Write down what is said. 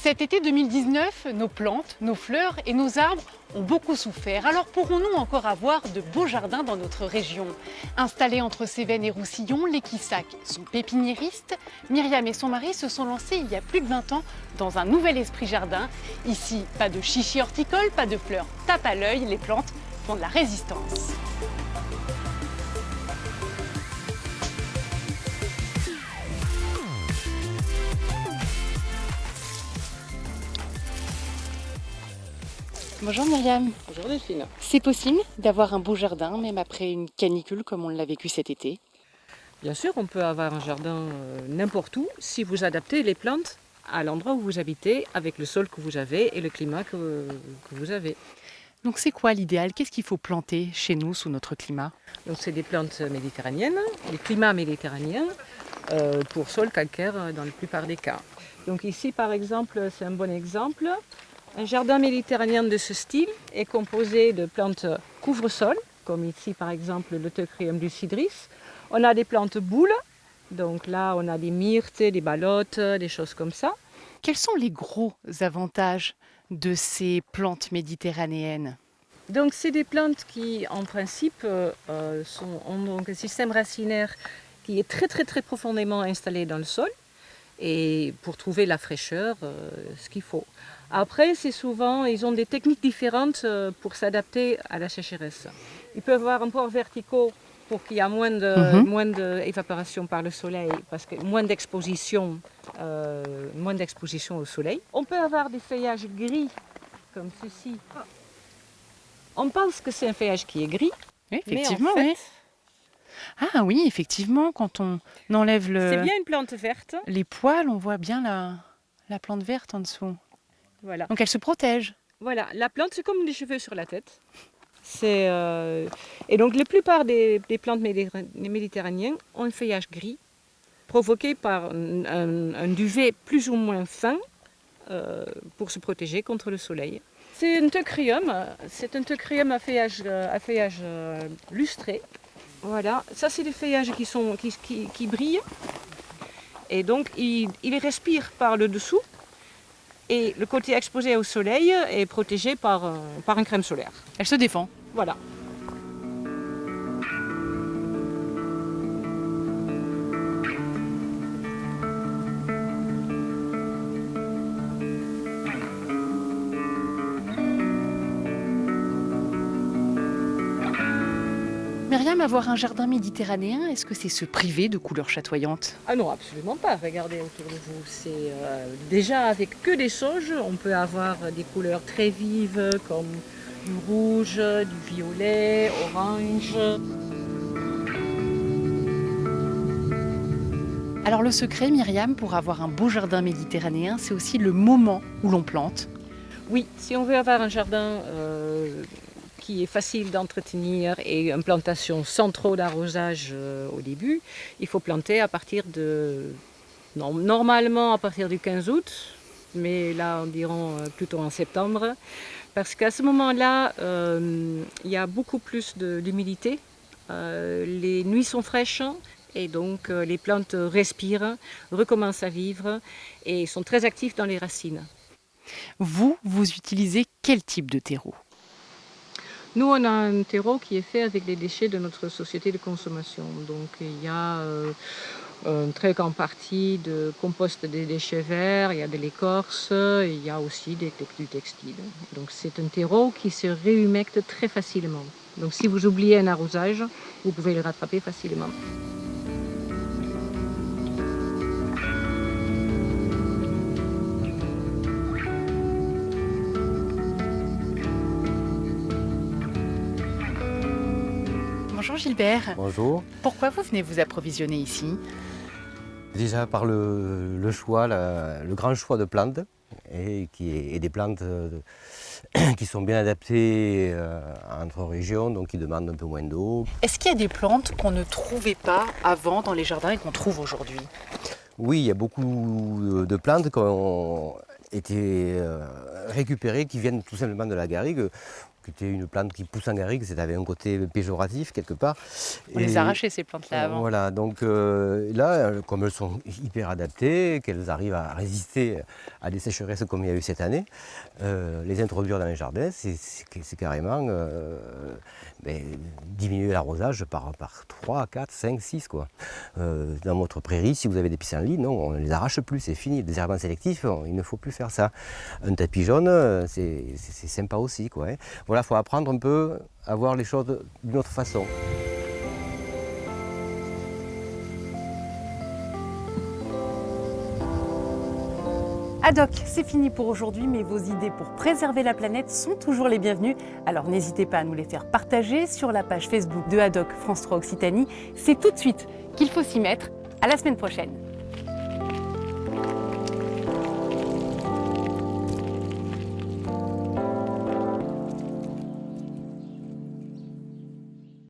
Cet été 2019, nos plantes, nos fleurs et nos arbres ont beaucoup souffert. Alors pourrons-nous encore avoir de beaux jardins dans notre région? Installés entre Cévennes et Roussillon, les Quissac sont pépiniéristes. Myriam et son mari se sont lancés il y a plus de 20 ans dans un nouvel esprit jardin. Ici, pas de chichi horticole, pas de fleurs tape à l'œil, les plantes font de la résistance. Bonjour Myriam. Bonjour Delphine. C'est possible d'avoir un beau jardin, même après une canicule comme on l'a vécu cet été? Bien sûr, on peut avoir un jardin n'importe où si vous adaptez les plantes à l'endroit où vous habitez, avec le sol que vous avez et le climat que vous avez. Donc c'est quoi l'idéal? Qu'est-ce qu'il faut planter chez nous sous notre climat? Donc c'est des plantes méditerranéennes, des climats méditerranéens pour sol calcaire dans la plupart des cas. Donc ici par exemple, c'est un bon exemple. Un jardin méditerranéen de ce style est composé de plantes couvre-sol, comme ici par exemple le Teucrium lucidris. On a des plantes boules, donc là on a des myrtes, des ballottes, des choses comme ça. Quels sont les gros avantages de ces plantes méditerranéennes? Donc c'est des plantes qui en principe ont donc un système racinaire qui est très profondément installé dans le sol et pour trouver la fraîcheur, ce qu'il faut. Après, ils ont des techniques différentes pour s'adapter à la sécheresse. Ils peuvent avoir un port verticaux pour qu'il y ait moins d'évaporation par le soleil, parce que moins d'exposition au soleil. On peut avoir des feuillages gris, comme ceci. On pense que c'est un feuillage qui est gris, Oui, effectivement, mais en fait, oui. Ah oui, effectivement, quand on enlève c'est bien une plante verte. les poils, on voit bien la plante verte en dessous. Voilà. Donc elle se protège. Voilà, la plante, c'est comme des cheveux sur la tête. Et donc la plupart des plantes méditerranéennes ont un feuillage gris, provoqué par un duvet plus ou moins fin pour se protéger contre le soleil. C'est un teucrium à feuillage lustré. Voilà, ça c'est des feuillages qui brillent. Et donc ils respirent par le dessous. Et le côté exposé au soleil est protégé par une crème solaire. Elle se défend. Voilà. Myriam, avoir un jardin méditerranéen, est-ce que c'est se priver de couleurs chatoyantes? Ah non, absolument pas. Regardez autour de vous. C'est déjà avec que des sauges, on peut avoir des couleurs très vives comme du rouge, du violet, orange. Alors le secret, Myriam, pour avoir un beau jardin méditerranéen, c'est aussi le moment où l'on plante. Oui, si on veut avoir un jardin qui est facile d'entretenir et une plantation sans trop d'arrosage au début, il faut planter normalement à partir du 15 août, mais là on dirait plutôt en septembre, parce qu'à ce moment-là, il y a beaucoup plus d'humidité, les nuits sont fraîches et donc les plantes respirent, recommencent à vivre et sont très actives dans les racines. Vous utilisez quel type de terreau? Nous, on a un terreau qui est fait avec les déchets de notre société de consommation. Donc, il y a une très grande partie de compost des déchets verts, il y a de l'écorce, il y a aussi du textile. Donc, c'est un terreau qui se réhumecte très facilement. Donc, si vous oubliez un arrosage, vous pouvez le rattraper facilement. Bonjour Gilbert. Bonjour. Pourquoi vous venez vous approvisionner ici? Déjà par le choix, le grand choix de plantes et des plantes qui sont bien adaptées à notre région, donc qui demandent un peu moins d'eau. Est-ce qu'il y a des plantes qu'on ne trouvait pas avant dans les jardins et qu'on trouve aujourd'hui? Oui, il y a beaucoup de plantes qui ont été récupérées, qui viennent tout simplement de la garrigue, percuter une plante qui pousse en garrigue, ça avait un côté péjoratif quelque part. On les arrachait ces plantes-là avant. Voilà, donc là, comme elles sont hyper adaptées, qu'elles arrivent à résister à des sécheresses comme il y a eu cette année, les introduire dans les jardins, c'est carrément diminuer l'arrosage par 3, 4, 5, 6 quoi. Dans votre prairie, si vous avez des pissenlits, non, on ne les arrache plus, c'est fini. Le désherbant sélectif, il ne faut plus faire ça. Un tapis jaune, c'est sympa aussi, quoi. Voilà, il faut apprendre un peu à voir les choses d'une autre façon. Haddock, c'est fini pour aujourd'hui, mais vos idées pour préserver la planète sont toujours les bienvenues. Alors n'hésitez pas à nous les faire partager sur la page Facebook de Haddock France 3 Occitanie. C'est tout de suite qu'il faut s'y mettre. À la semaine prochaine.